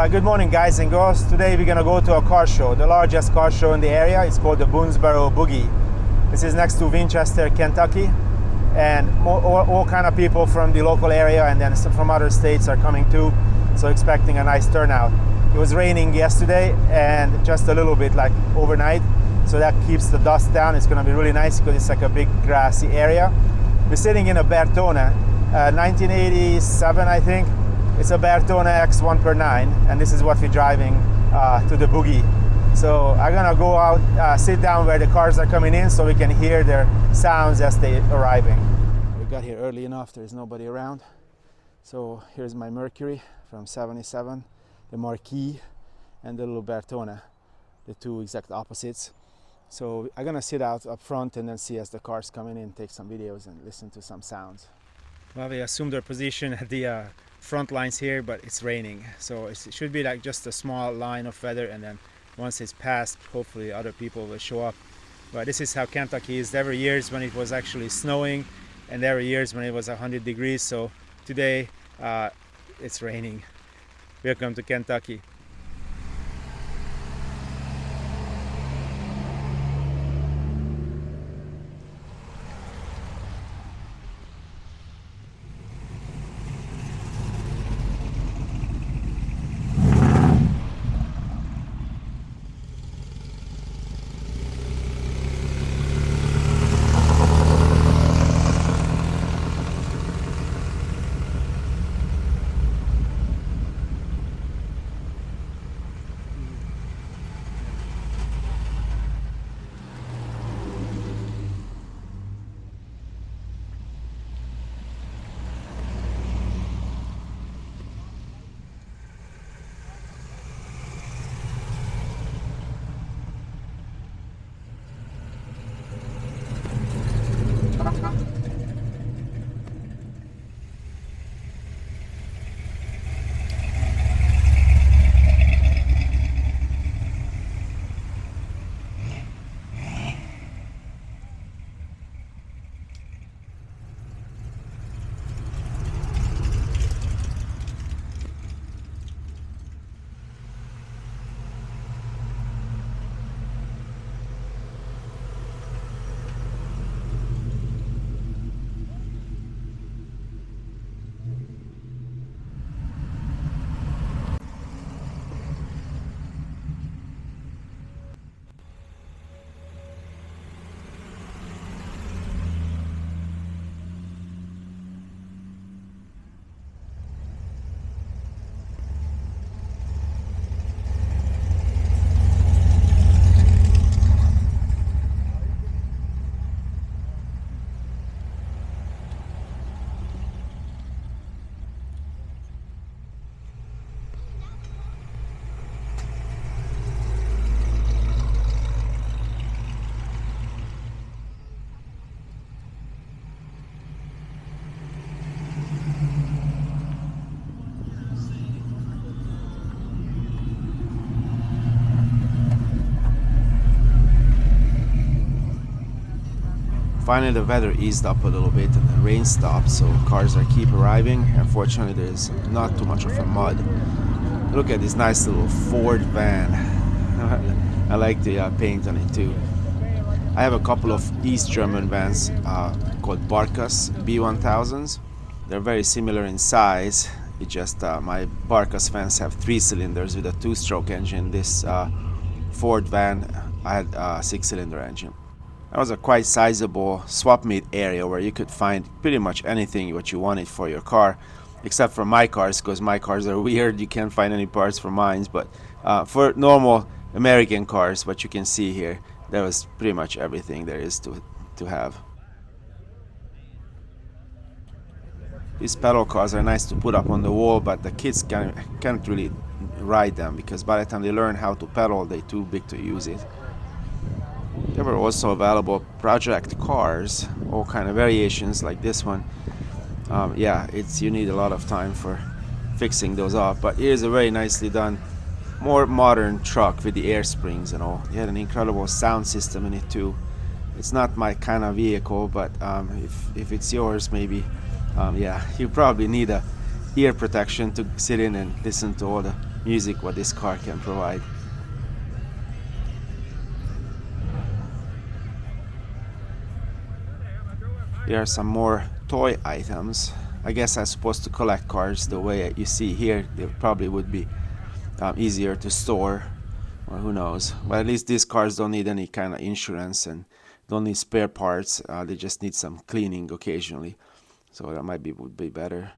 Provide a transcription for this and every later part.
Good morning, guys and girls. Today we're gonna go to a car show, the largest car show in the area. It's called the Boonesboro Boogie. This is next to Winchester, Kentucky, and all kind of people from the local area and then from other states are coming too. So expecting a nice turnout. It was raining yesterday and just a little bit, like overnight, so that keeps the dust down. It's gonna be really nice because it's like a big grassy area. We're sitting in a Bertone, 1987, I think. It's a Bertone X1 per 9, and this is what we're driving to the Boogie. So I'm gonna go out, sit down where the cars are coming in so we can hear their sounds as they're arriving. We got here early enough, there's nobody around. So here's my Mercury from 77, the Marquis, and the little Bertone, the two exact opposites. So I'm gonna sit out up front and then see as the cars coming in, take some videos and listen to some sounds. Well, we assumed our position at the front lines here, but it's raining, so it should be like just a small line of weather, and then once it's passed, hopefully other people will show up. But this is how Kentucky is. There were years when it was actually snowing, and there were years when it was 100 degrees. So today it's raining. Welcome to Kentucky. Finally, the weather eased up a little bit and the rain stopped, so cars keep arriving. Unfortunately, there's not too much of a mud. Look at this nice little Ford van. I like the paint on it too. I have a couple of East German vans called Barkas B1000s. They're very similar in size. It just my Barkas vans have 3 cylinders with a 2-stroke engine. This Ford van, I had a 6-cylinder engine. That was a quite sizable swap meet area where you could find pretty much anything what you wanted for your car, except for my cars, because my cars are weird. You can't find any parts for mine, but for normal American cars, what you can see here, there was pretty much everything there is to have. These pedal cars are nice to put up on the wall, but the kids can't really ride them because by the time they learn how to pedal, they're too big to use it. There were also available project cars, all kind of variations like this one. You need a lot of time for fixing those up, but here's a very nicely done, more modern truck with the air springs and all. It had an incredible sound system in it too. It's not my kind of vehicle, but if it's yours, maybe you probably need a ear protection to sit in and listen to all the music what this car can provide. There are some more toy items. I guess I'm supposed to collect cars the way you see here. They probably would be easier to store, or who knows. But at least these cars don't need any kind of insurance and don't need spare parts. They just need some cleaning occasionally. So that would be better.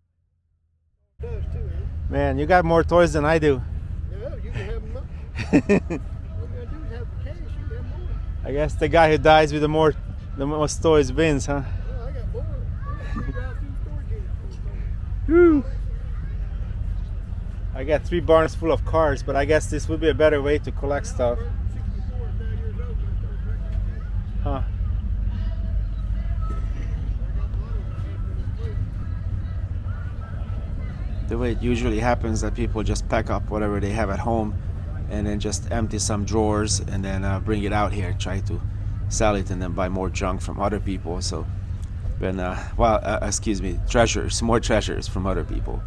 Man, you got more toys than I do. Yeah, you can have them. All you gotta do is have the cash. You can have more. I guess the guy who dies with the most toys wins, huh? Well, I got more. You drive through storage units. Woo. I got 3 barns full of cars, but I guess this would be a better way to collect stuff. 64 is 9 years old when I started collecting. Huh. The way it usually happens that people just pack up whatever they have at home and then just empty some drawers and then bring it out here, try to sell it and then buy more junk from other people. So when treasures, more treasures from other people.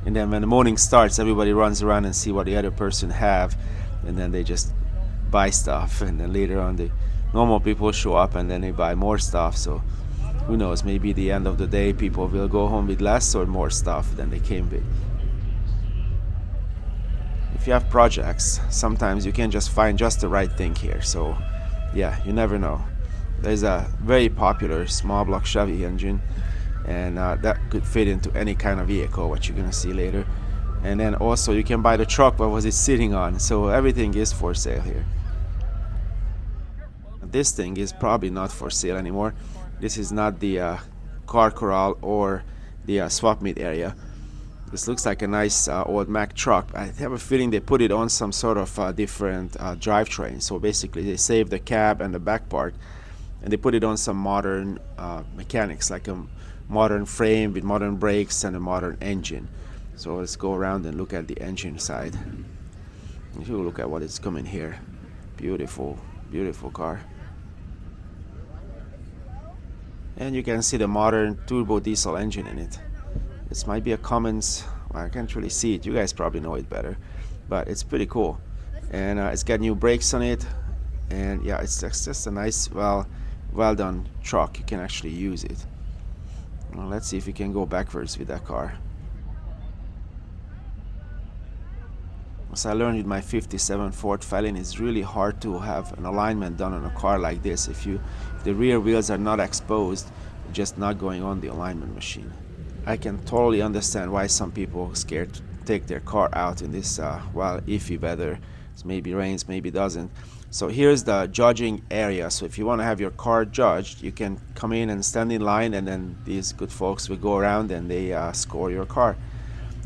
And then when the morning starts, everybody runs around and see what the other person have, and then they just buy stuff, and then later on the normal people show up and then they buy more stuff. So who knows, maybe the end of the day people will go home with less or more stuff than they came with. If you have projects, sometimes you can just find just the right thing here. So yeah, you never know. There's a very popular small block Chevy engine, and that could fit into any kind of vehicle, what you're gonna see later. And then also you can buy the truck what was it sitting on. So everything is for sale here. This thing is probably not for sale anymore. This is not the car corral or the swap meet area. This looks like a nice old Mack truck. I have a feeling they put it on some sort of different drivetrain. So basically they saved the cab and the back part and they put it on some modern mechanics, like a modern frame with modern brakes and a modern engine. So let's go around and look at the engine side. If you look at what is coming here, beautiful, beautiful car. And you can see the modern turbo diesel engine in it. This might be a Cummins. Well, I can't really see it. You guys probably know it better, but it's pretty cool. And it's got new brakes on it. And yeah, it's just a nice, well done truck. You can actually use it. Well, let's see if we can go backwards with that car. As I learned with my 57 Ford Falcon, it's really hard to have an alignment done on a car like this. If the rear wheels are not exposed, just not going on the alignment machine. I can totally understand why some people are scared to take their car out in this iffy weather. It maybe rains, maybe doesn't. So here's the judging area. So if you want to have your car judged, you can come in and stand in line, and then these good folks will go around and they score your car.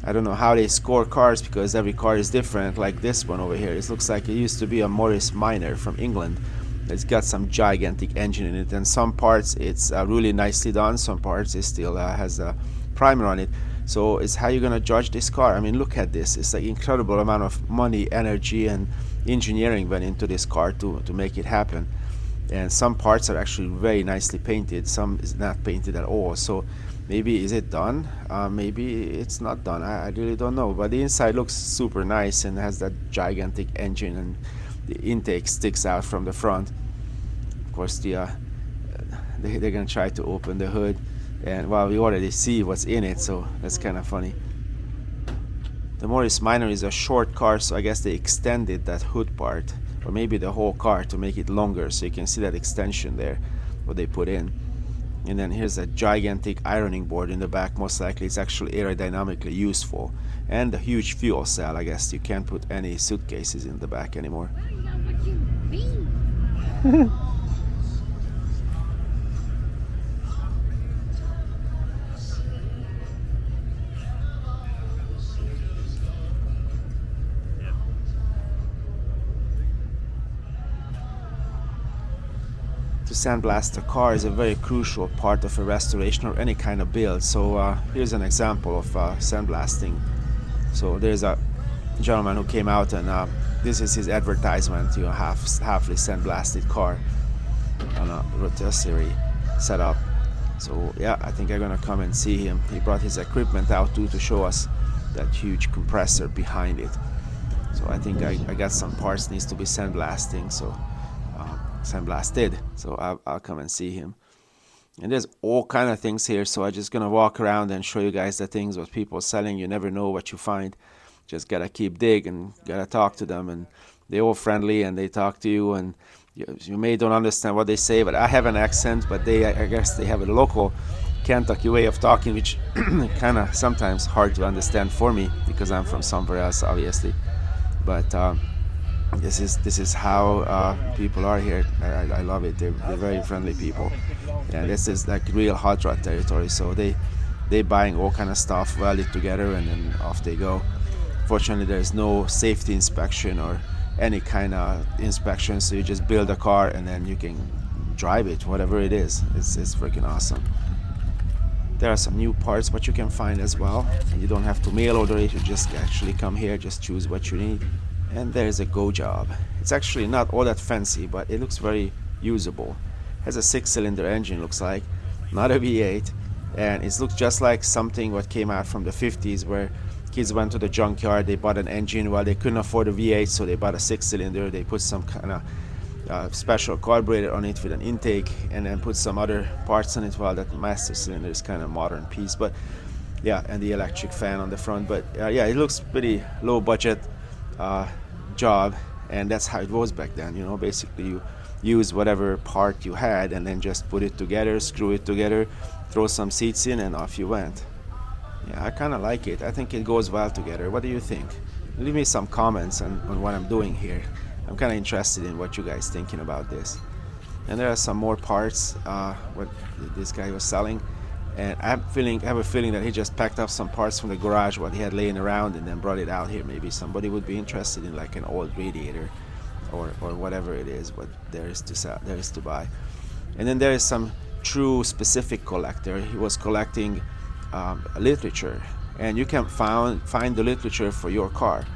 I don't know how they score cars because every car is different, like this one over here. It looks like it used to be a Morris Minor from England. It's got some gigantic engine in it, and some parts it's really nicely done, some parts it still has a primer on it. So it's how you're gonna judge this car. I mean, look at this. It's like incredible amount of money, energy, and engineering went into this car to make it happen. And some parts are actually very nicely painted, some is not painted at all. So maybe is it done? Maybe it's not done. I really don't know. But the inside looks super nice and has that gigantic engine, and the intake sticks out from the front. Of course, they're gonna try to open the hood, and well, we already see what's in it, so that's kind of funny. The Morris Minor is a short car, so I guess they extended that hood part, or maybe the whole car, to make it longer, so you can see that extension there, what they put in. And then here's a gigantic ironing board in the back. Most likely it's actually aerodynamically useful. And a huge fuel cell. I guess you can't put any suitcases in the back anymore. To sandblast a car is a very crucial part of a restoration or any kind of build. So here's an example of sandblasting. So there's a gentleman who came out, and this is his advertisement, halfly sandblasted car on a rotisserie setup. So yeah, I think I'm gonna come and see him. He brought his equipment out too to show us that huge compressor behind it. So I think I got some parts needs to be sandblasting, so sandblasted. So I'll come and see him. And there's all kind of things here, so I'm just gonna walk around and show you guys the things what people are selling. You never know what you find. Just gotta keep digging, gotta talk to them, and they're all friendly and they talk to you, and you may don't understand what they say, but I have an accent, but I guess they have a local Kentucky way of talking, which kind of sometimes hard to understand for me because I'm from somewhere else, obviously. But this is how people are here. I love it. They're very friendly people. Yeah, this is like real hot rod territory. So they buying all kind of stuff, weld it together, and then off they go. Fortunately, there's no safety inspection or any kind of inspection. So you just build a car and then you can drive it, whatever it is. It's freaking awesome. There are some new parts what you can find as well. You don't have to mail order it. You just actually come here, just choose what you need. And there's a Go Job. It's actually not all that fancy, but it looks very usable. Has a 6-cylinder engine, looks like, not a V8, and it looks just like something what came out from the 50s, where kids went to the junkyard, they bought an engine. Well, they couldn't afford a V8, so they bought a 6-cylinder. They put some kind of special carburetor on it with an intake, and then put some other parts on it. Well, that master cylinder is kind of modern piece, but yeah, and the electric fan on the front. But yeah, it looks pretty low budget job, and that's how it was back then. Basically you use whatever part you had and then just put it together, screw it together, throw some seats in, and off you went. Yeah, I kind of like it. I think it goes well together. What do you think? Leave me some comments on what I'm doing here. I'm kind of interested in what you guys thinking about this. And there are some more parts what this guy was selling, and I have a feeling that he just packed up some parts from the garage what he had laying around and then brought it out here. Maybe somebody would be interested in like an old radiator or whatever it is what there is to buy. And then there is some true specific collector. He was collecting literature, and you can find the literature for your car.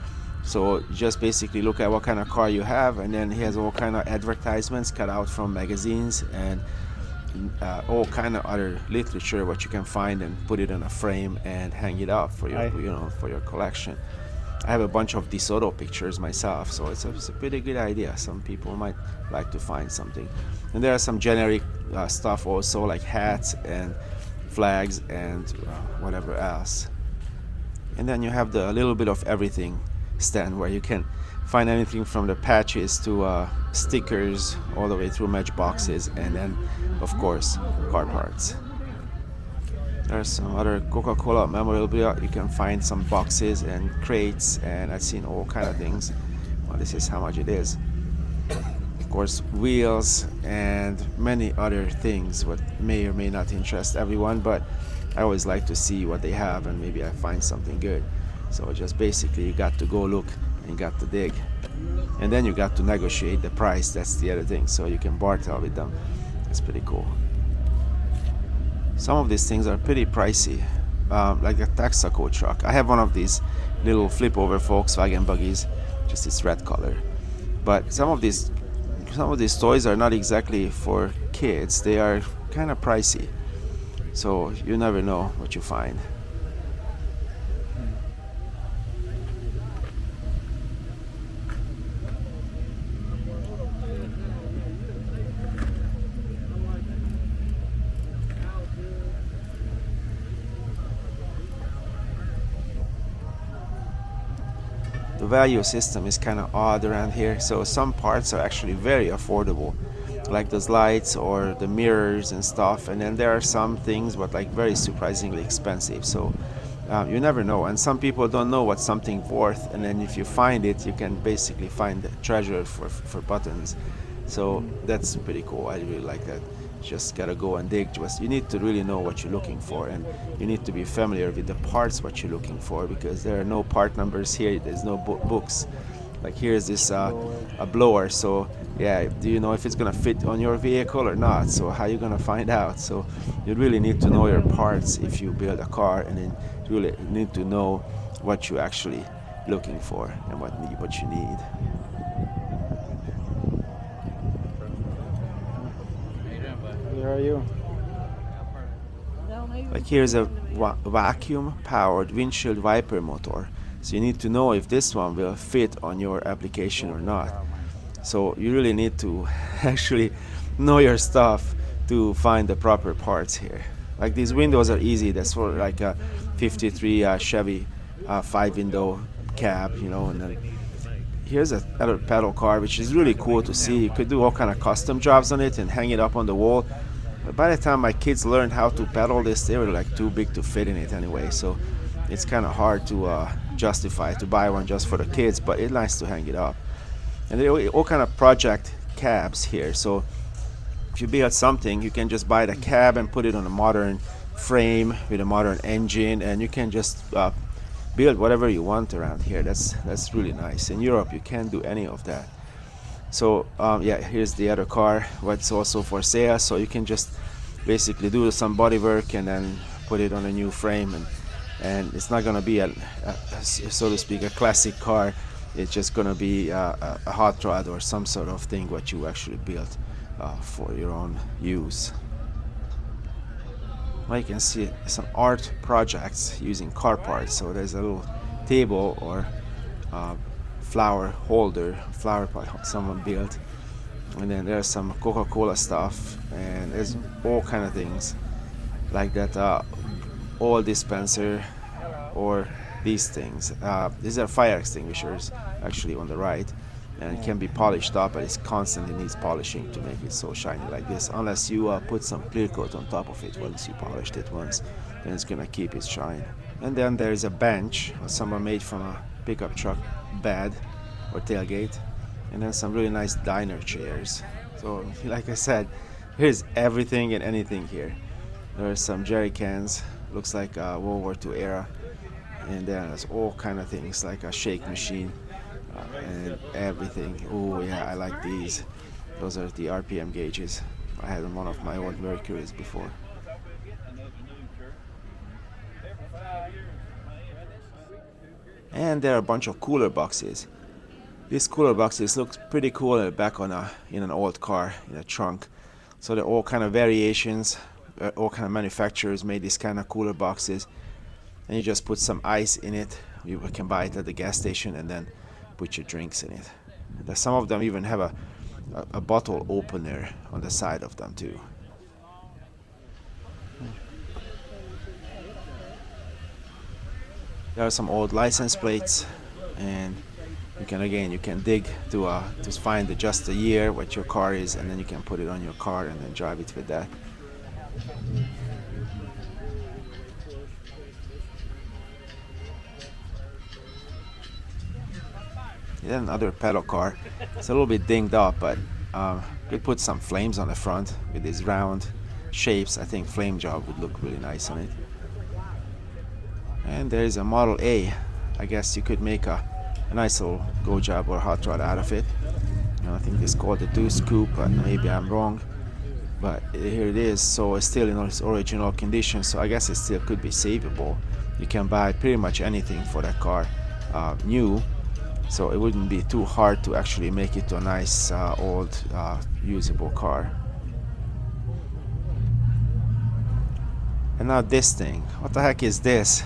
So you just basically look at what kind of car you have, and then he has all kind of advertisements cut out from magazines and all kind of other literature what you can find, and put it in a frame and hang it up for your for your collection. I have a bunch of DeSoto pictures myself, so it's a pretty good idea. Some people might like to find something. And there are some generic stuff also, like hats and flags and whatever else. And then you have the little bit of everything stand where you can find anything from the patches to stickers all the way through matchboxes, and then of course car parts. There's some other Coca-Cola memorabilia. You can find some boxes and crates, and I've seen all kind of things. Well, this is how much it is. Of course, wheels and many other things what may or may not interest everyone, but I always like to see what they have, and maybe I find something good. So just basically you got to go look and you got to dig, and then you got to negotiate the price. That's the other thing, so you can barter with them. It's pretty cool. Some of these things are pretty pricey, like a Texaco truck. I have one of these little flip-over Volkswagen buggies, just this red color. But some of these toys are not exactly for kids. They are kind of pricey, so you never know what you find. The value system is kind of odd around here, so some parts are actually very affordable, like those lights or the mirrors and stuff, and then there are some things but like very surprisingly expensive. So you never know, and some people don't know what something's worth, and then if you find it, you can basically find the treasure for buttons. So that's pretty cool. I really like that. Just gotta go and dig. You need to really know what you're looking for, and you need to be familiar with the parts what you're looking for, because there are no part numbers here. There's no books. Like here's this a blower, so yeah, do you know if it's gonna fit on your vehicle or not? So how you gonna find out? So you really need to know your parts if you build a car, and then you really need to know what you're actually looking for and what you need. Where are you? Like here's a vacuum powered windshield wiper motor. So you need to know if this one will fit on your application or not. So you really need to actually know your stuff to find the proper parts here. Like these windows are easy. That's for like a 53 Chevy 5-window cab, you know. And then here's another pedal car, which is really cool to see. You could do all kind of custom jobs on it and hang it up on the wall. But by the time my kids learned how to pedal this, they were like too big to fit in it anyway. So it's kind of hard to justify to buy one just for the kids, but it's nice to hang it up. And there are all kind of project cabs here. So if you build something, you can just buy the cab and put it on a modern frame with a modern engine, and you can just build whatever you want around here. That's really nice. In Europe, you can't do any of that. So yeah, here's the other car, what's also for sale. So you can just basically do some body work and then put it on a new frame, and it's not gonna be a so to speak a classic car. It's just gonna be a hot rod or some sort of thing what you actually built for your own use. Well, you can see some art projects using car parts. So there's a little table or flower holder, flower pot someone built, and then there's some Coca-Cola stuff, and there's all kind of things like that oil dispenser or these things. These are fire extinguishers actually on the right, and it can be polished up, but it constantly needs polishing to make it so shiny like this, unless you put some clear coat on top of it. Once you polished it once, then it's gonna keep its shine. And then there's a bench someone made from a pickup truck bed or tailgate, and then some really nice diner chairs. So like I said, here's everything and anything here. There are some jerry cans, looks like World War II era, and then there's all kind of things like a shake machine and everything. Oh yeah, I like these. Those are the RPM gauges. I had on one of my old Mercuries before. And there are a bunch of cooler boxes. These cooler boxes look pretty cool in the back in an old car in a trunk. So they're all kind of variations. All kind of manufacturers made these kind of cooler boxes, and you just put some ice in it. You can buy it at the gas station and then put your drinks in it. Some of them even have a bottle opener on the side of them too. There are some old license plates, and you can dig to find just the year what your car is, and then you can put it on your car and then drive it with that. Then another pedal car. It's a little bit dinged up, but we put some flames on the front with these round shapes. I think flame job would look really nice on it. And there is a Model A. I guess you could make a nice little go job or hot rod out of it. I think it's called the Deuce Coupe, but maybe I'm wrong. But here it is. So it's still in its original condition. So I guess it still could be savable. You can buy pretty much anything for that car new. So it wouldn't be too hard to actually make it to a nice old usable car. And now this thing. What the heck is this?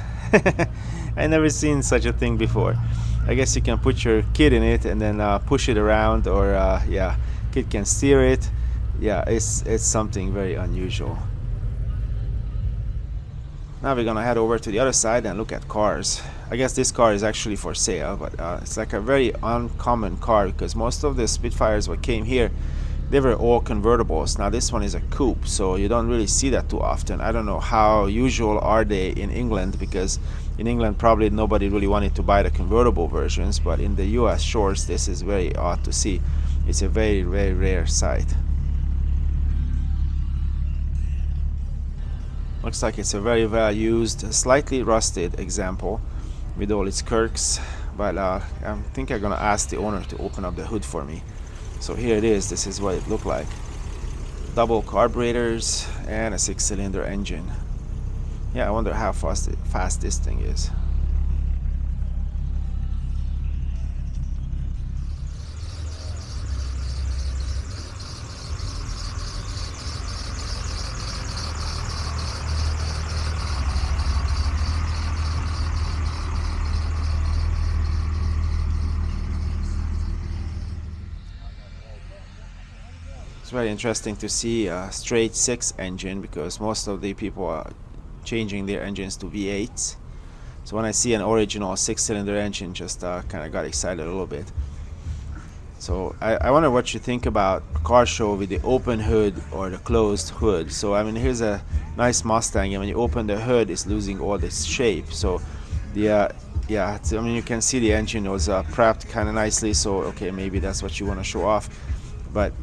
I never seen such a thing before. I guess you can put your kid in it and then push it around, or yeah, kid can steer it. Yeah, it's something very unusual. Now we're gonna head over to the other side and look at cars. I guess this car is actually for sale, but it's like a very uncommon car, because most of the Spitfires what came here, they were all convertibles. Now this one is a coupe, so you don't really see that too often. I don't know how usual are they in England, because in England probably nobody really wanted to buy the convertible versions, but in the US shores this is very odd to see. It's a very, very rare sight. Looks like it's a very well used, slightly rusted example with all its quirks, but I think I'm gonna ask the owner to open up the hood for me. So here it is. This is what it looked like. Double carburetors and a 6-cylinder engine. Yeah, I wonder how fast this thing is. It's very interesting to see a straight 6 engine because most of the people are changing their engines to V8s. So when I see an original 6-cylinder engine, just kind of got excited a little bit. So I wonder what you think about a car show with the open hood or the closed hood. So I mean, here's a nice Mustang, and when you open the hood, it's losing all its shape. So the yeah, I mean, you can see the engine was prepped kind of nicely. So okay, maybe that's what you want to show off. But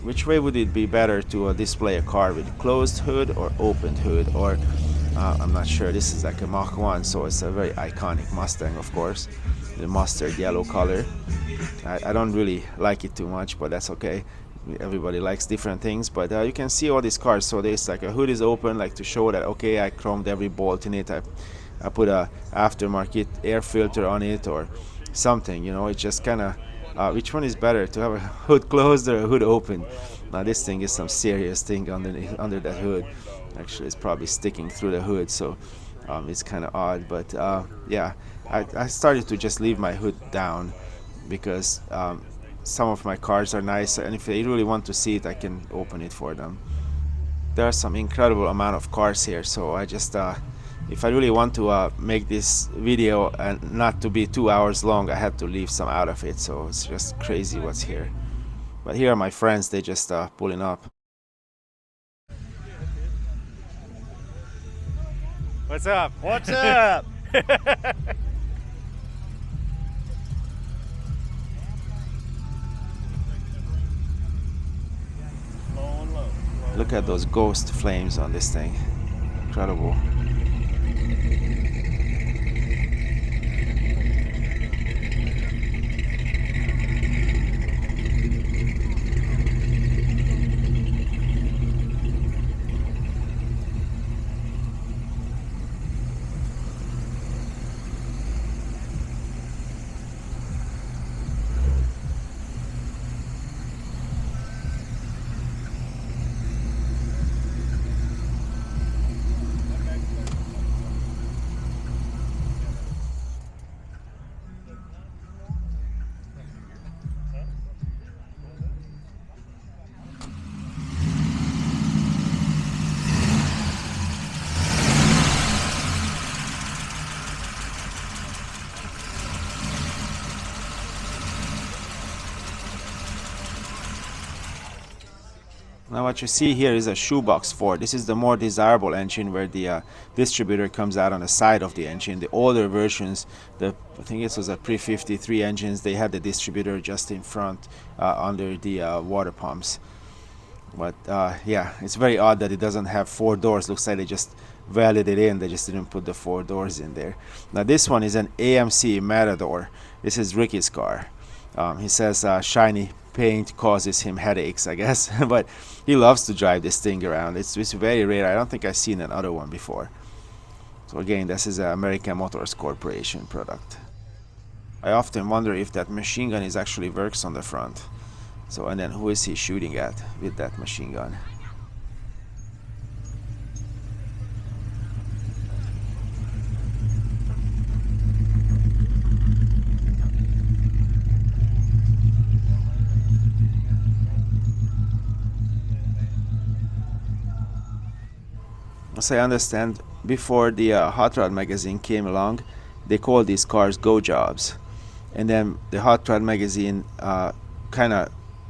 which way would it be better to display a car with closed hood or opened hood? Or I'm not sure. This is like a Mach 1, so it's a very iconic Mustang, of course, the mustard yellow color. I don't really like it too much, but that's okay. Everybody likes different things, but you can see all these cars. So there's like a hood is open, like to show that okay, I chromed every bolt in it. I put a aftermarket air filter on it or something. You know, it's just kind of which one is better, to have a hood closed or a hood open? Now this thing is some serious thing under that hood. Actually, it's probably sticking through the hood, so it's kind of odd. But yeah, I started to just leave my hood down because some of my cars are nice, and if they really want to see it, I can open it for them. There are some incredible amount of cars here, so I just if I really want to make this video and not to be 2 hours long, I had to leave some out of it. So it's just crazy what's here. But here are my friends, they just pulling up. What's up? What's up? Look at those ghost flames on this thing. Incredible. Now what you see here is a shoebox Ford. This is the more desirable engine where the distributor comes out on the side of the engine. The older versions, I think it was a pre-53 engines, they had the distributor just in front under the water pumps. But yeah, it's very odd that it doesn't have 4 doors. Looks like they just welded it in. They just didn't put the 4 doors in there. Now this one is an AMC Matador. This is Ricky's car. He says shiny paint causes him headaches, I guess. But he loves to drive this thing around. It's very rare. I don't think I've seen another one before. So again, this is an American Motors Corporation product. I often wonder if that machine gun is actually works on the front. So, and then who is he shooting at with that machine gun? As I understand, before the Hot Rod magazine came along, they called these cars Go Jobs. And then the Hot Rod magazine kind of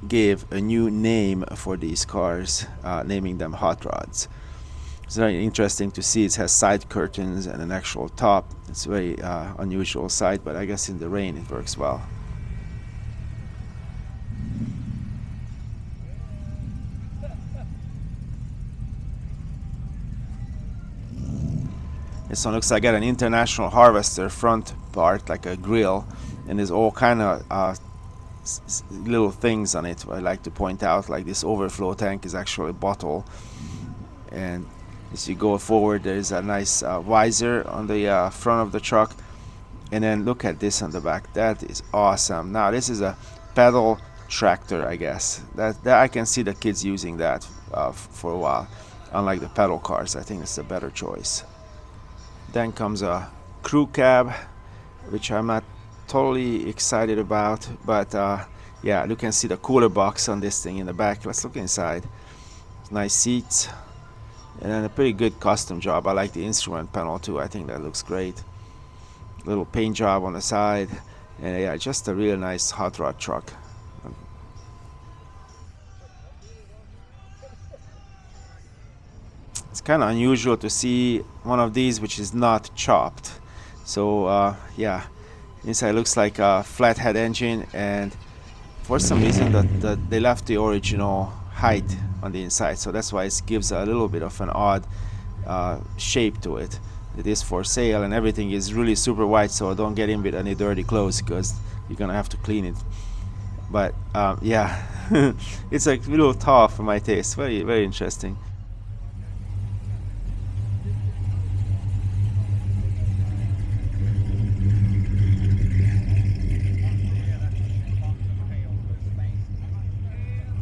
gave a new name for these cars, naming them Hot Rods. It's very interesting to see. It has side curtains and an actual top. It's a very unusual sight, but I guess in the rain it works well. This one looks like an International Harvester front part, like a grill, and there's all kind of little things on it I like to point out, like this overflow tank is actually a bottle, and as you go forward there's a nice visor on the front of the truck, and then look at this on the back. That is awesome. Now this is a pedal tractor, I guess. That I can see the kids using that for a while. Unlike the pedal cars, I think it's a better choice. Then comes a crew cab, which I'm not totally excited about, but yeah, you can see the cooler box on this thing in the back. Let's look inside. Nice seats, and then a pretty good custom job. I like the instrument panel too. I think that looks great. Little paint job on the side, and yeah, just a real nice hot rod truck. It's kind of unusual to see one of these which is not chopped. So yeah, inside looks like a flathead engine, and for some reason that they left the original height on the inside, so that's why it gives a little bit of an odd shape to it. It is for sale, and everything is really super white, so don't get in with any dirty clothes because you're gonna have to clean it. But yeah, it's like a little tall for my taste. Very, very interesting.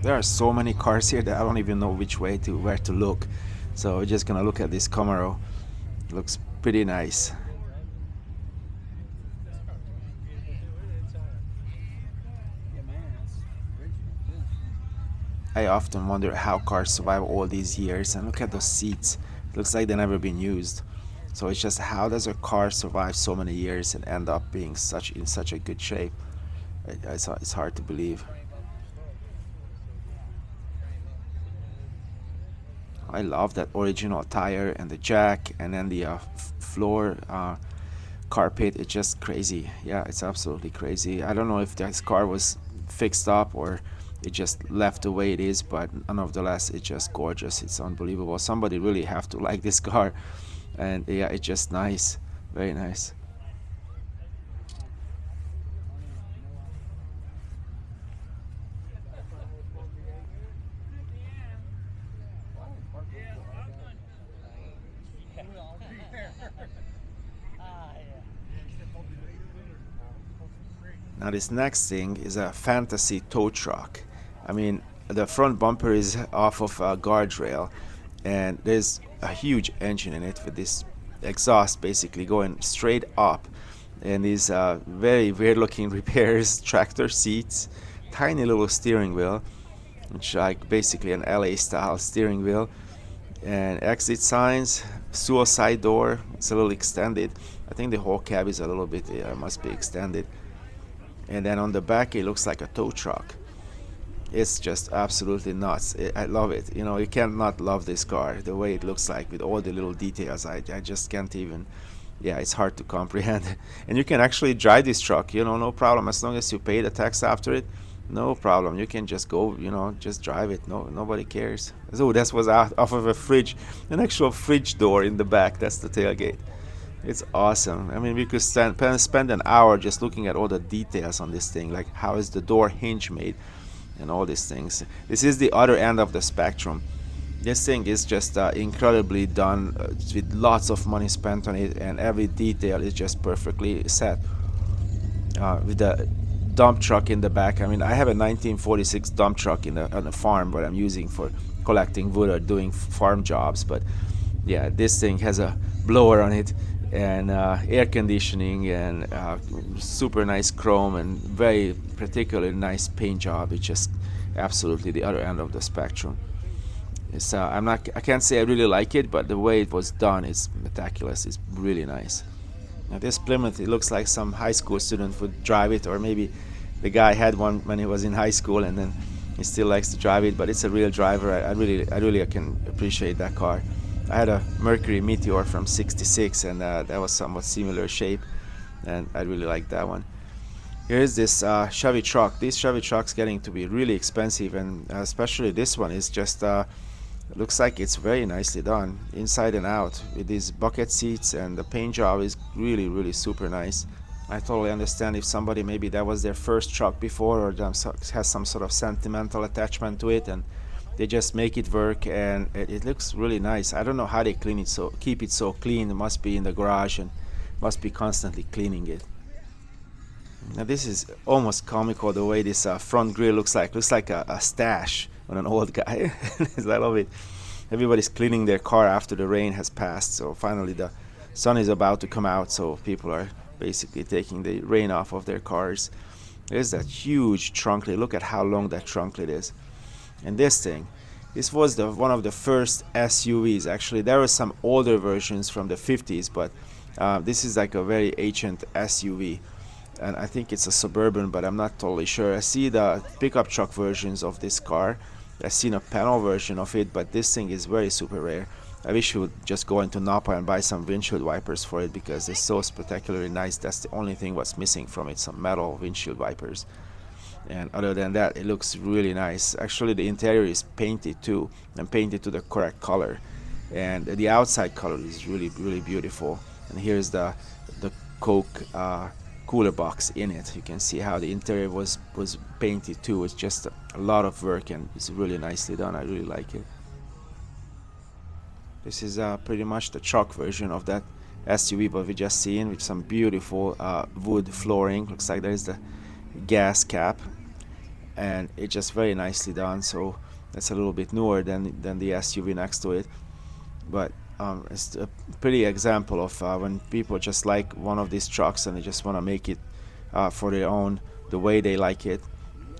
There are so many cars here that I don't even know where to look. So we're just gonna look at this Camaro. It looks pretty nice. I often wonder how cars survive all these years, and look at those seats. It looks like they've never been used. So it's just, how does a car survive so many years and end up being in such a good shape? It's hard to believe. I love that original tire and the jack, and then the floor carpet. It's just crazy. Yeah, it's absolutely crazy. I don't know if this car was fixed up or it just left the way it is, but nonetheless, it's just gorgeous. It's unbelievable. Somebody really have to like this car, and yeah, it's just nice, very nice. Now this next thing is a fantasy tow truck. I mean, the front bumper is off of a guardrail, and there's a huge engine in it with this exhaust basically going straight up, and these very weird looking repairs, tractor seats, tiny little steering wheel, which like basically an LA style steering wheel, and exit signs, suicide door. It's a little extended. I think the whole cab is a little bit must be extended. And then on the back it looks like a tow truck. It's just absolutely nuts. I love it. You know, you can't not love this car, the way it looks like with all the little details. I just can't even, yeah, it's hard to comprehend. And you can actually drive this truck, you know, no problem, as long as you pay the tax after it. No problem, you can just go, you know, just drive it. Nobody cares. So this was off of a fridge, an actual fridge door in the back. That's the tailgate. It's awesome. I mean, we could spend an hour just looking at all the details on this thing, like how is the door hinge made and all these things. This is the other end of the spectrum. This thing is just incredibly done, with lots of money spent on it, and every detail is just perfectly set. With the dump truck in the back. I mean, I have a 1946 dump truck on the farm, but I'm using for collecting wood or doing farm jobs. But yeah, this thing has a blower on it, and air conditioning, and super nice chrome, and very particularly nice paint job. It's just absolutely the other end of the spectrum. It's I can't say I really like it, but the way it was done is meticulous. It's really nice. Now this Plymouth, it looks like some high school student would drive it, or maybe the guy had one when he was in high school and then he still likes to drive it. But it's a real driver. I really can appreciate that car. I had a Mercury Meteor from '66, and that was somewhat similar shape, and I really like that one. Here's this Chevy truck. These Chevy trucks getting to be really expensive, and especially this one is just looks like it's very nicely done inside and out, with these bucket seats, and the paint job is really super nice. I totally understand if somebody, maybe that was their first truck before, or has some sort of sentimental attachment to it, and they just make it work, and it looks really nice. I don't know how they keep it so clean. It must be in the garage and must be constantly cleaning it. Now this is almost comical, the way this front grille looks like a stash on an old guy. I love it. Everybody's cleaning their car after the rain has passed, so finally the sun is about to come out, so people are basically taking the rain off of their cars. There's that huge trunk lid. Look at how long that trunk lid is. And this thing, this was one of the first SUVs. Actually, there were some older versions from the 50s, but this is like a very ancient SUV. And I think it's a Suburban, but I'm not totally sure. I see the pickup truck versions of this car. I've seen a panel version of it, but this thing is very super rare. I wish you would just go into Napa and buy some windshield wipers for it, because it's so spectacularly nice. That's the only thing what's missing from it, some metal windshield wipers. And other than that, it looks really nice. Actually, the interior is painted too, and painted to the correct color. And the outside color is really, really beautiful. And here's the Coke cooler box in it. You can see how the interior was painted too. It's just a lot of work, and it's really nicely done. I really like it. This is pretty much the truck version of that SUV, but we just seen, with some beautiful wood flooring. Looks like there's the gas cap, and it's just very nicely done. So that's a little bit newer than the SUV next to it, but it's a pretty example of when people just like one of these trucks and they just want to make it for their own, the way they like it,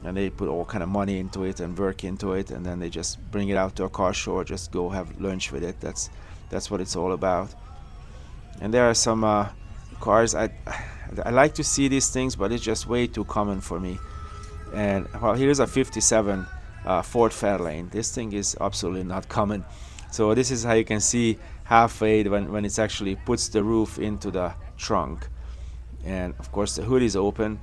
and they put all kind of money into it and work into it, and then they just bring it out to a car show or just go have lunch with it. That's what it's all about. And there are some cars I like to see these things, but it's just way too common for me. And well, here's a 57 Ford Fairlane. This thing is absolutely not common. So this is how you can see halfway when it actually puts the roof into the trunk. And of course the hood is open.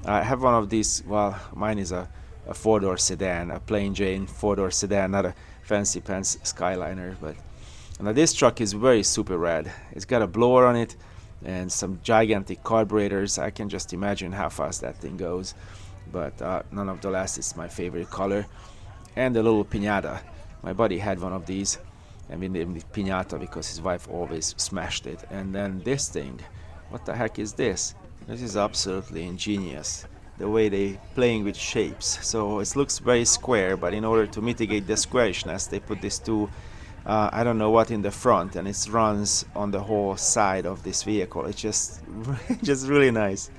I have one of these. Well, mine is a four-door sedan, a plain Jane four-door sedan, not a fancy pants Skyliner. But now this truck is very super rad. It's got a blower on it and some gigantic carburetors. I can just imagine how fast that thing goes. But none of the last is my favorite color. And the little piñata. My buddy had one of these, and we named it Piñata because his wife always smashed it. And then this thing, what the heck is this? This is absolutely ingenious, the way they playing with shapes. So it looks very square, but in order to mitigate the squarishness, they put these two, I don't know what, in the front, and it runs on the whole side of this vehicle. It's just just really nice.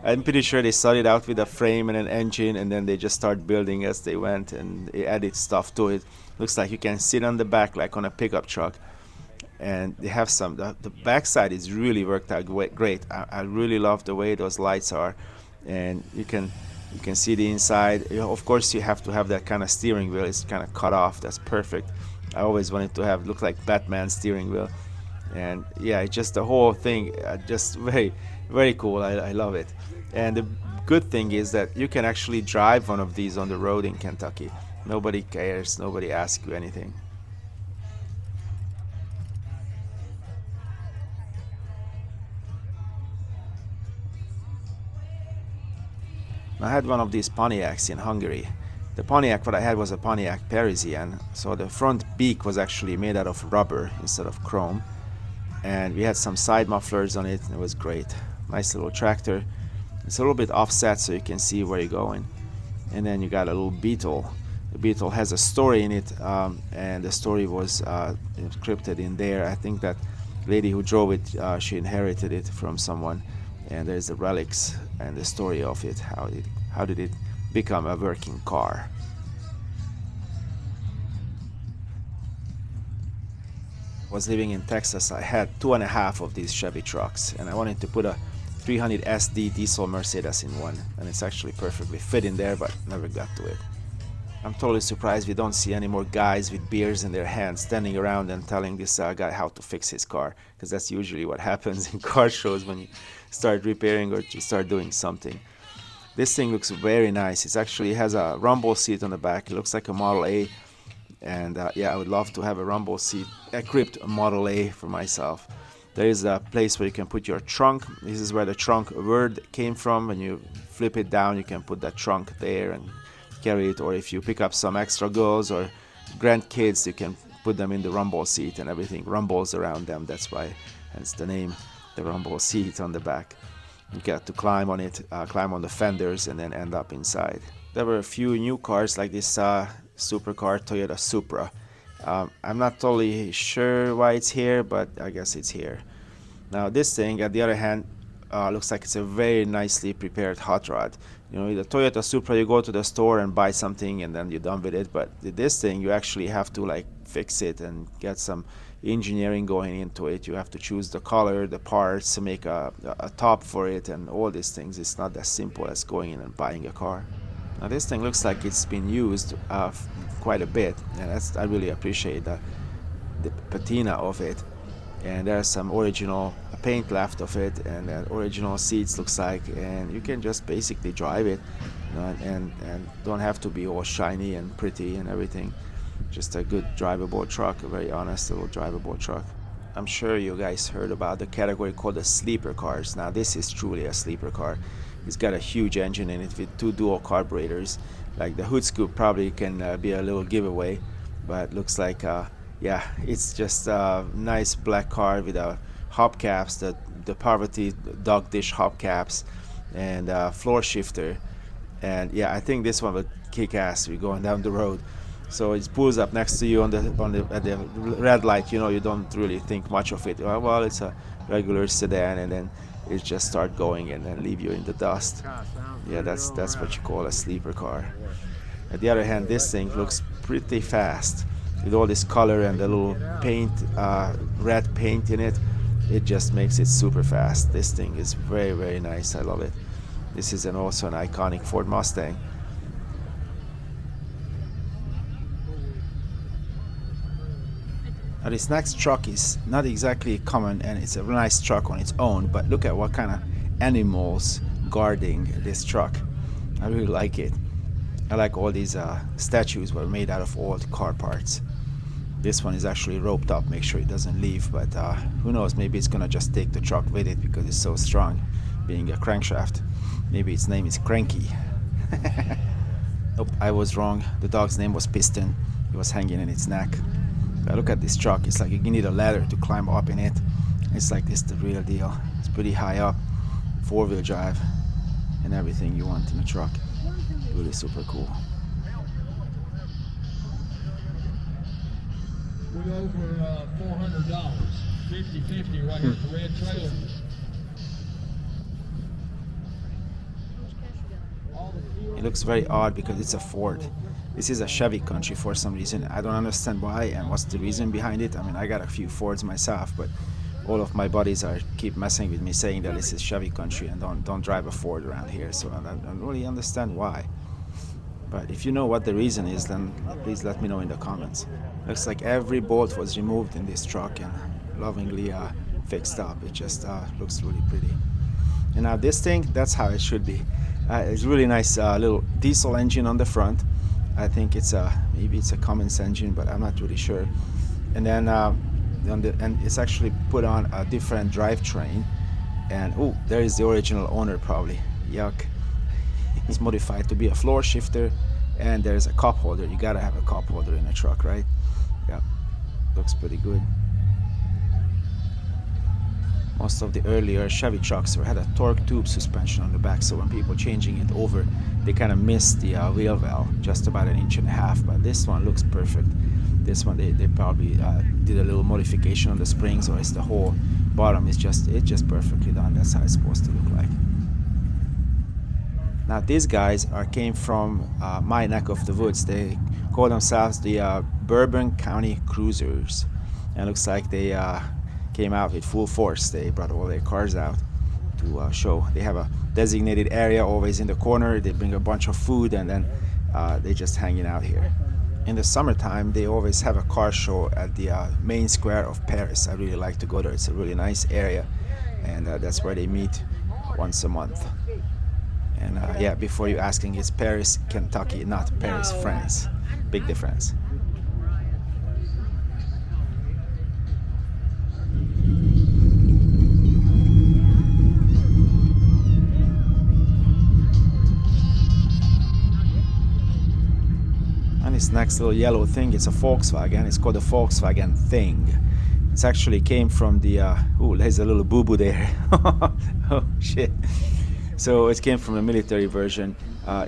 I'm pretty sure they started out with a frame and an engine, and then they just start building as they went, and they added stuff to it. Looks like you can sit on the back like on a pickup truck. And they have some, the backside is really worked out great. I really love the way those lights are, and you can see the inside. Of course you have to have that kind of steering wheel. It's kind of cut off. That's perfect. I always wanted to have look like Batman steering wheel. And yeah, it's just the whole thing just very, very cool. I love it. And the good thing is that you can actually drive one of these on the road in Kentucky. Nobody cares. Nobody asks you anything. I had one of these Pontiacs in Hungary. The Pontiac what I had was a Pontiac Parisian, so the front beak was actually made out of rubber instead of chrome, and we had some side mufflers on it, and it was great. Nice little tractor. It's a little bit offset so you can see where you're going. And then you got a little Beetle. The Beetle has a story in it, and the story was encrypted in there. I think that lady who drove it, she inherited it from someone, and there's the relics and the story of it. How did it become a working car? I was living in Texas. I had 2.5 of these Chevy trucks, and I wanted to put a 300 SD diesel Mercedes in one, and it's actually perfectly fit in there, but never got to it. I'm totally surprised we don't see any more guys with beers in their hands standing around and telling this guy how to fix his car, because that's usually what happens in car shows when you start repairing or you start doing something. This thing looks very nice. It actually has a rumble seat on the back. It looks like a Model A, and yeah, I would love to have a rumble seat equipped Model A for myself. There is a place where you can put your trunk. This is where the trunk word came from. When you flip it down, you can put that trunk there and carry it, or if you pick up some extra girls or grandkids, you can put them in the rumble seat and everything rumbles around them. That's why hence the name, the rumble seat on the back. You get to climb on it, climb on the fenders, and then end up inside. There were a few new cars like this supercar Toyota Supra. I'm not totally sure why it's here, but I guess it's here. Now this thing, on the other hand, looks like it's a very nicely prepared hot rod. You know, the Toyota Supra, you go to the store and buy something and then you're done with it. But this thing, you actually have to like fix it and get some engineering going into it. You have to choose the color, the parts, to make a top for it, and all these things. It's not as simple as going in and buying a car. Now this thing looks like it's been used quite a bit, and I really appreciate the patina of it. And there's some original paint left of it, and original seats looks like, and you can just basically drive it, you know, and don't have to be all shiny and pretty and everything. Just a good drivable truck, a very honest little drivable truck. I'm sure you guys heard about the category called the sleeper cars. Now this is truly a sleeper car. It's got a huge engine in it with 2 dual carburetors. Like the hood scoop probably can be a little giveaway, but looks like yeah, it's just a nice black car with hubcaps, the Parvati dog dish hubcaps, and floor shifter. And yeah, I think this one will kick ass. We're going down the road, so it pulls up next to you at the red light. You know, you don't really think much of it. Well, it's a regular sedan, and then it just start going and then leave you in the dust. Yeah, that's what you call a sleeper car. On the other hand, this thing looks pretty fast. With all this color and the little paint, red paint in it, it just makes it super fast. This thing is very, very nice. I love it. This is also an iconic Ford Mustang. Now this next truck is not exactly common, and it's a nice truck on its own, but look at what kind of animals guarding this truck. I really like it. I like all these statues were made out of old car parts. This one is actually roped up, make sure it doesn't leave, but who knows, maybe it's gonna just take the truck with it because it's so strong, being a crankshaft. Maybe its name is Cranky. Nope, I was wrong. The dog's name was Piston. It was hanging in its neck. But look at this truck. It's like you need a ladder to climb up in it. It's like this, the real deal. It's pretty high up, 4-wheel drive, and everything you want in a truck. Really super cool. We're over $400. 50-50 right here at the red trailer. It looks very odd because it's a Ford. This is a Chevy country for some reason. I don't understand why and what's the reason behind it. I mean, I got a few Fords myself, but all of my buddies keep messing with me, saying that this is Chevy country and don't drive a Ford around here. So I don't really understand why. But if you know what the reason is, then please let me know in the comments. Looks like every bolt was removed in this truck and lovingly fixed up. It just looks really pretty. And now this thing, that's how it should be. It's really nice little diesel engine on the front. I think it's maybe it's a Cummins engine, but I'm not really sure. And then and it's actually put on a different drivetrain. And oh, there is the original owner probably. Yuck. It's modified to be a floor shifter, and there's a cup holder. You gotta have a cup holder in a truck, right? Yeah, looks pretty good. Most of the earlier Chevy trucks had a torque tube suspension on the back, so when people changing it over, they kind of missed the wheel well, just about 1.5 inches. But this one looks perfect. This one they probably did a little modification on the springs, or it's the whole bottom is just perfectly done. That's how it's supposed to look like. Now these guys came from my neck of the woods. They call themselves the Bourbon County Cruisers, and it looks like they came out with full force. They brought all their cars out to show. They have a designated area always in the corner. They bring a bunch of food, and then they're just hanging out here. In the summertime, they always have a car show at the main square of Paris. I really like to go there. It's a really nice area, and that's where they meet once a month. And yeah, before you asking, it's Paris, Kentucky, not Paris, France. Big difference. And this next little yellow thing, it's a Volkswagen. It's called the Volkswagen Thing. It's actually came from the, oh, there's a little boo-boo there. Oh, shit. So it came from the military version.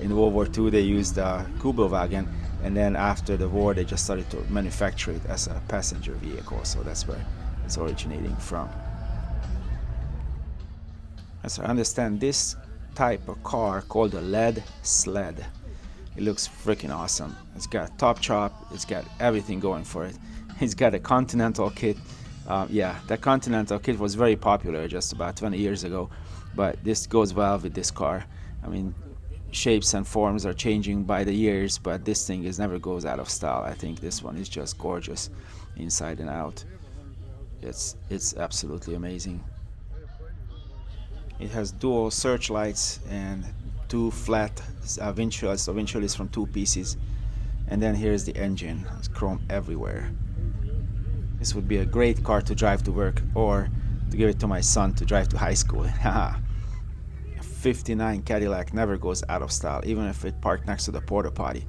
In World War II, they used Kubelwagen, and then after the war, they just started to manufacture it as a passenger vehicle. So that's where it's originating from. As I understand, this type of car called a lead sled. It looks freaking awesome. It's got top chop. It's got everything going for it. It's got a Continental kit. Yeah, that Continental kit was very popular just about 20 years ago, but this goes well with this car. I mean, shapes and forms are changing by the years, but this thing never goes out of style. I think this one is just gorgeous inside and out. It's absolutely amazing. It has dual searchlights and two flat windshields. So windshield is from two pieces. And then here's the engine. It's chrome everywhere. This would be a great car to drive to work or to give it to my son to drive to high school. A 59 Cadillac never goes out of style, even if it parked next to the porta potty.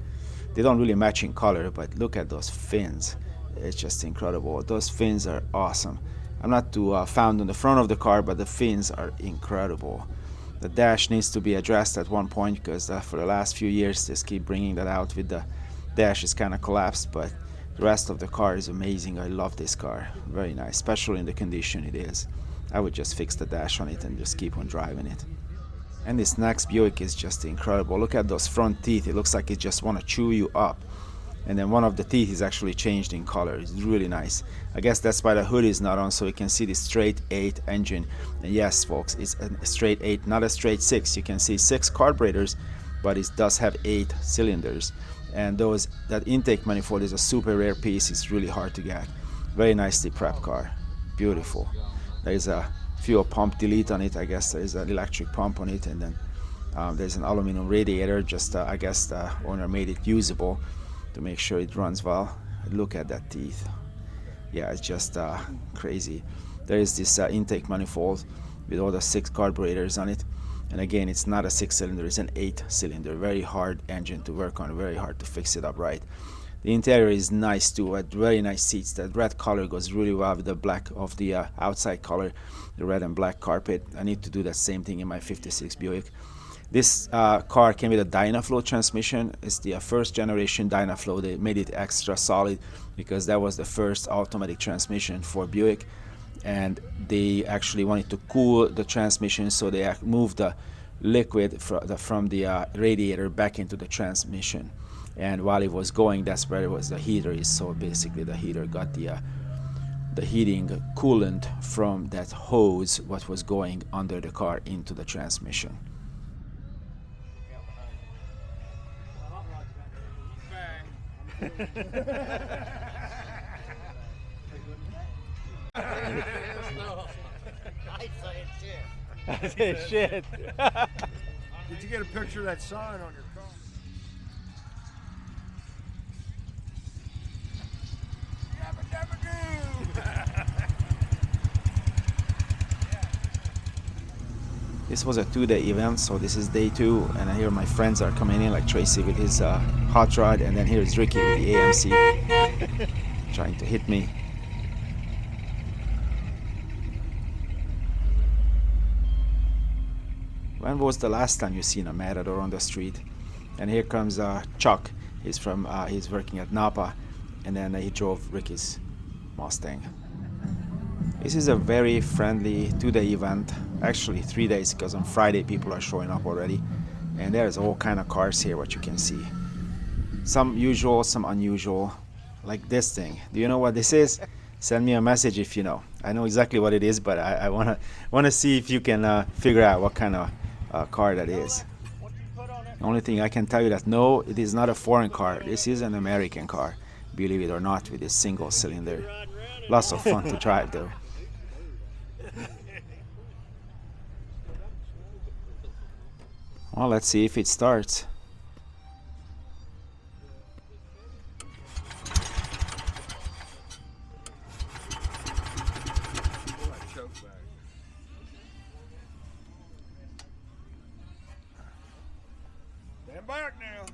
They don't really match in color, but look at those fins. It's just incredible. Those fins are awesome. I'm not too fond on the front of the car, but the fins are incredible. The dash needs to be addressed at one point because for the last few years they keep bringing that out with the dash is kind of collapsed, but the rest of the car is amazing. I love this car. Very nice, especially in the condition it is. I would just fix the dash on it and just keep on driving it. And this next Buick is just incredible. Look at those front teeth. It looks like it just want to chew you up. And then one of the teeth is actually changed in color. It's really nice. I guess that's why the hood is not on, so you can see the straight 8 engine. And yes, folks, it's a straight 8, not a straight 6. You can see 6 carburetors, but it does have 8 cylinders. And that intake manifold is a super rare piece. It's really hard to get. Very nicely prepped car. Beautiful. There's a fuel pump delete on it. I guess there's an electric pump on it, and then there's an aluminum radiator. Just I guess the owner made it usable to make sure it runs well. Look at that teeth. Yeah, it's just crazy. There is this intake manifold with all the 6 carburetors on it, and again, it's not a 6-cylinder, it's an 8-cylinder. Very hard engine to work on, very hard to fix it up right. The interior is nice too, very nice seats. That red color goes really well with the black of the outside color, the red and black carpet. I need to do that same thing in my 56 Buick. This car came with a Dynaflow transmission. It's the first generation Dynaflow. They made it extra solid because that was the first automatic transmission for Buick, and they actually wanted to cool the transmission, so they moved the liquid from the radiator back into the transmission. And while it was going, that's where the heater is. So basically the heater got the heating coolant from that hose what was going under the car into the transmission. I say shit. Did you get a picture of that sign on your car? This was a 2-day event, so this is day 2, and I hear my friends are coming in, like Tracy with his hot rod, and then here's Ricky with the AMC trying to hit me. When was the last time you seen a Matador on the street? And here comes Chuck. He's working at Napa, and then he drove Ricky's Mustang. This is a very friendly 2-day event, actually 3 days, because on Friday people are showing up already, and there's all kind of cars here, what you can see. Some usual, some unusual, like this thing. Do you know what this is? Send me a message if you know. I know exactly what it is, but I wanna see if you can figure out what kind of car that is. The only thing I can tell you that no, it is not a foreign car. This is an American car, believe it or not, with a single cylinder. Lots of fun to drive though. Well, let's see if it starts. Stand back now.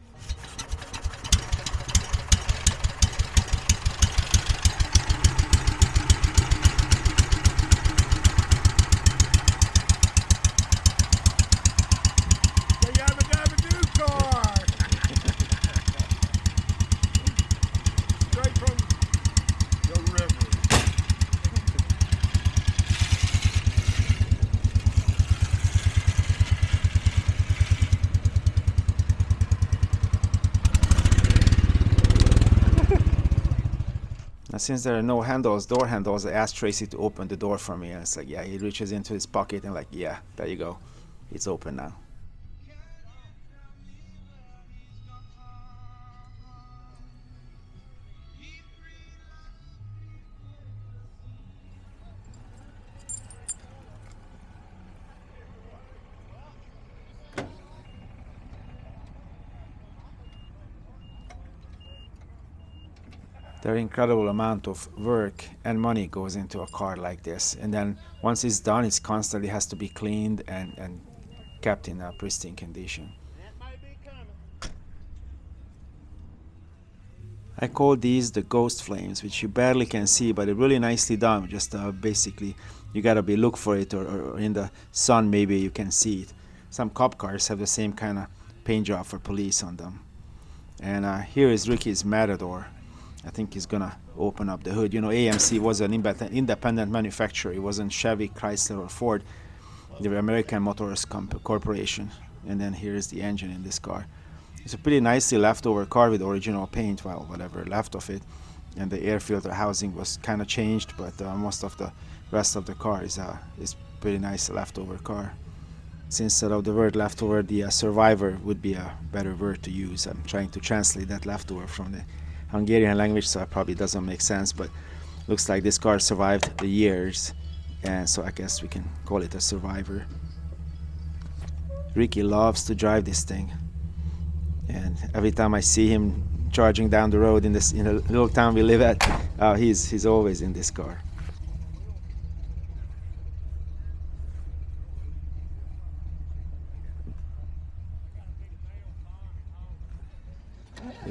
Since there are no handles, door handles, I asked Tracy to open the door for me, and it's like, yeah, he reaches into his pocket and like, yeah, there you go, it's open now. There are incredible amount of work and money goes into a car like this, and then once it's done, it constantly has to be cleaned and kept in a pristine condition. I call these the ghost flames, which you barely can see, but they're really nicely done. Just basically, you gotta look for it, or in the sun maybe you can see it. Some cop cars have the same kind of paint job for police on them. And here is Ricky's Matador. I think he's gonna open up the hood. You know, AMC was an independent manufacturer. It wasn't Chevy, Chrysler, or Ford. They were American Motors Corporation. And then here's the engine in this car. It's a pretty nicely leftover car with original paint, well, whatever left of it. And the air filter housing was kind of changed, but most of the rest of the car is pretty nice leftover car. Instead of the word leftover, the survivor would be a better word to use. I'm trying to translate that leftover from the Hungarian language, so it probably doesn't make sense, but looks like this car survived the years, and so I guess we can call it a survivor. Ricky loves to drive this thing, and every time I see him charging down the road in the little town we live at, he's always in this car.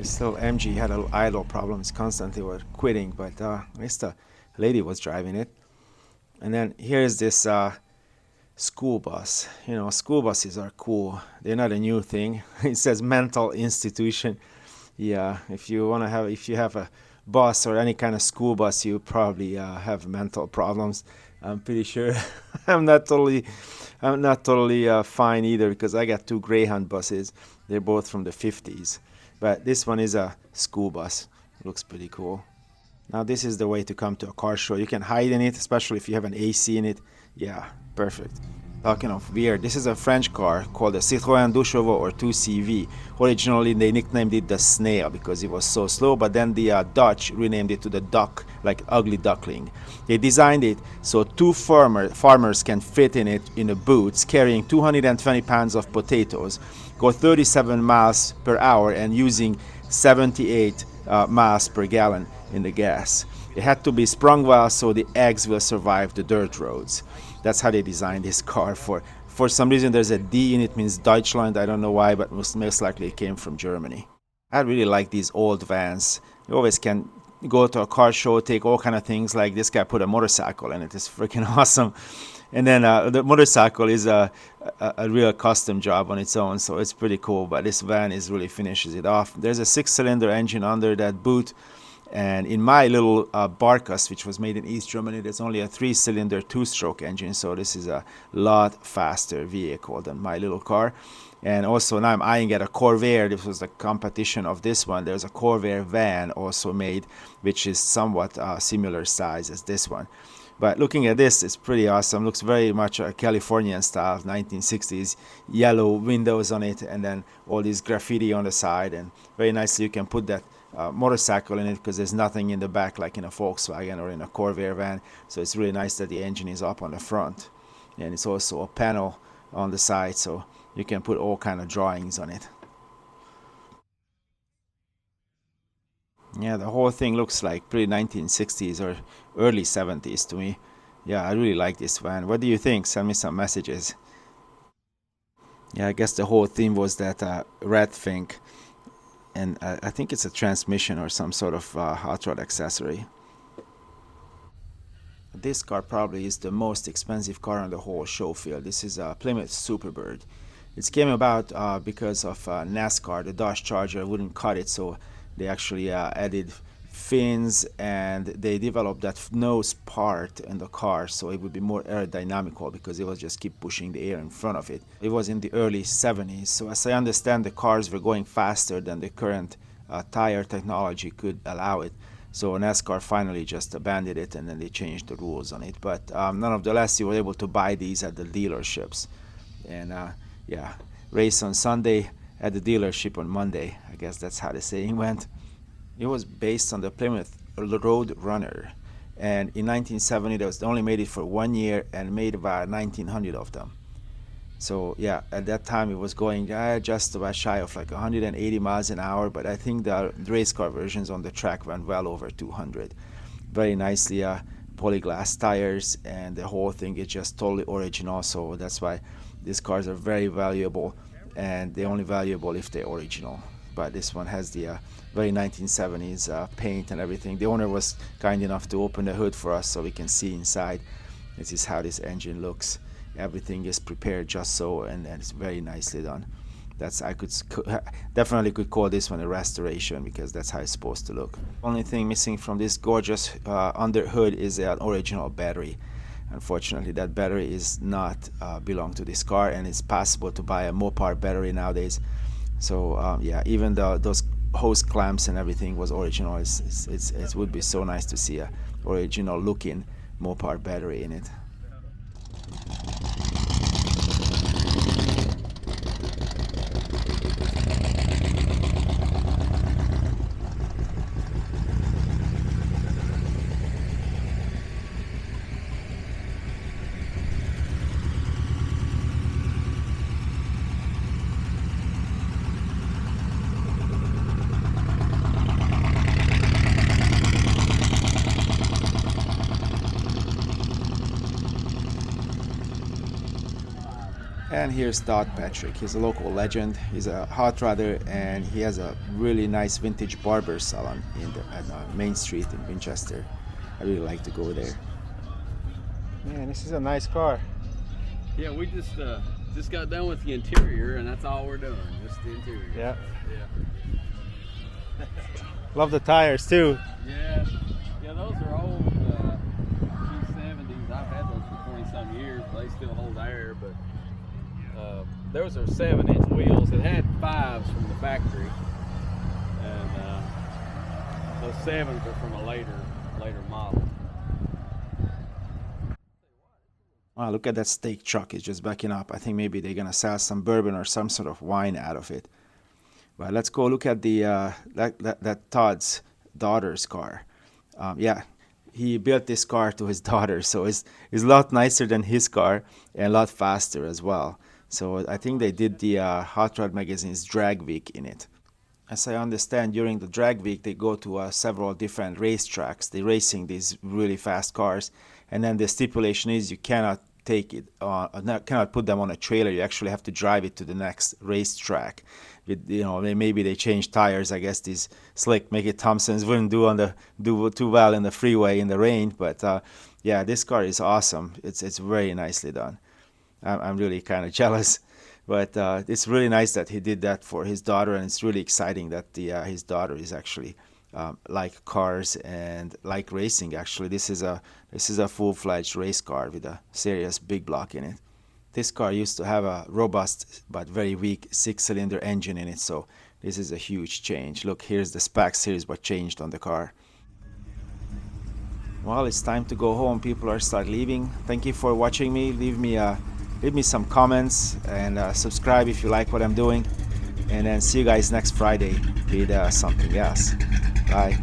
Still, MG had idle problems, constantly were quitting, but at least the lady was driving it. And then here's this school bus. You know, school buses are cool. They're not a new thing. It says mental institution. Yeah, if you have a bus or any kind of school bus, you probably have mental problems. I'm pretty sure. I'm not totally fine either, because I got two Greyhound buses. They're both from the 50s. But this one is a school bus. Looks pretty cool. Now this is the way to come to a car show. You can hide in it, especially if you have an AC in it. Yeah, perfect. Talking of weird, this is a French car called the Citroën 2 chevaux or 2CV. Originally they nicknamed it the Snail because it was so slow, but then the Dutch renamed it to the Duck, like ugly duckling. They designed it so two farmers can fit in it in the boots, carrying 220 pounds of potatoes, go 37 miles per hour and using 78 miles per gallon in the gas. It had to be sprung well so the eggs will survive the dirt roads. That's how they designed this car. For some reason there's a D in it, means Deutschland. I don't know why, but most likely it came from Germany. I really like these old vans. You always can go to a car show, take all kind of things. Like this guy put a motorcycle in it. It's freaking awesome. And then the motorcycle is a real custom job on its own, so it's pretty cool. But this van really finishes it off. There's a 6-cylinder engine under that boot. And in my little Barkas, which was made in East Germany, there's only a 3-cylinder 2-stroke engine. So this is a lot faster vehicle than my little car. And also now I'm eyeing at a Corvair. This was the competition of this one. There's a Corvair van also made, which is somewhat similar size as this one. But looking at this, it's pretty awesome. Looks very much a Californian style, 1960s, yellow windows on it, and then all this graffiti on the side. And very nicely you can put that motorcycle in it, because there's nothing in the back like in a Volkswagen or in a Corvair van. So it's really nice that the engine is up on the front. And it's also a panel on the side, so you can put all kind of drawings on it. Yeah, the whole thing looks like pretty 1960s or early 70s to me. Yeah, I really like this van. What do you think? Send me some messages. Yeah, I guess the whole theme was that red thing. And I think it's a transmission or some sort of hot rod accessory. This car probably is the most expensive car on the whole show field. This is a Plymouth Superbird. It came about because of NASCAR. The Dodge Charger wouldn't cut it, so they actually added fins, and they developed that nose part in the car so it would be more aerodynamical, because it was just keep pushing the air in front of it. It was in the early 70s, so as I understand, the cars were going faster than the current tire technology could allow it. So NASCAR finally just abandoned it, and then they changed the rules on it. But nonetheless, you were able to buy these at the dealerships. And yeah, race on Sunday, at the dealership on Monday. I guess that's how the saying went. It was based on the Plymouth Road Runner. And in 1970, they only made it for 1 year and made about 1,900 of them. So yeah, at that time it was going just about shy of like 180 miles an hour, but I think the race car versions on the track went well over 200. Very nicely polyglass tires, and the whole thing is just totally original. So that's why these cars are very valuable, and they're only valuable if they're original. But this one has the very 1970s paint and everything. The owner was kind enough to open the hood for us so we can see inside. This is how this engine looks. Everything is prepared just so, and it's very nicely done. That's definitely could call this one a restoration, because that's how it's supposed to look. Only thing missing from this gorgeous under hood is an original battery. Unfortunately, that battery is not belong to this car, and it's possible to buy a Mopar battery nowadays. So yeah, even those hose clamps and everything was original. It would be so nice to see a original looking Mopar battery in it. And here's Todd Patrick. He's a local legend. He's a hot rodder, and he has a really nice vintage barber salon at Main Street in Winchester. I really like to go there. Man, this is a nice car. Yeah, we just got done with the interior, and that's all we're doing, just the interior. Yeah. Yeah. Love the tires too. Yeah, those are old G70s. I've had those for 20-some years. They still hold air, but those are 7-inch wheels. It had 5s from the factory, and those 7s are from a later model. Wow, look at that steak truck. It's just backing up. I think maybe they're gonna sell some bourbon or some sort of wine out of it. But let's go look at the that Todd's daughter's car. Yeah, he built this car to his daughter, so it's a lot nicer than his car and a lot faster as well. So I think they did the Hot Rod Magazine's drag week in it. As I understand, during the drag week, they go to several different racetracks. They're racing these really fast cars, and then the stipulation is you cannot cannot put them on a trailer. You actually have to drive it to the next racetrack. Maybe they change tires. I guess these slick Mickey Thompsons wouldn't do too well in the freeway in the rain. But yeah, this car is awesome. It's very nicely done. I'm really kind of jealous, but it's really nice that he did that for his daughter, and it's really exciting that his daughter is actually like cars and like racing. Actually, this is a full-fledged race car with a serious big block in it. This car used to have a robust but very weak 6-cylinder engine in it, so this is a huge change. Look, here's the specs. Here's what changed on the car. Well, it's time to go home. People are start leaving. Thank you for watching me. Leave me some comments, and subscribe if you like what I'm doing. And then see you guys next Friday with something else. Bye.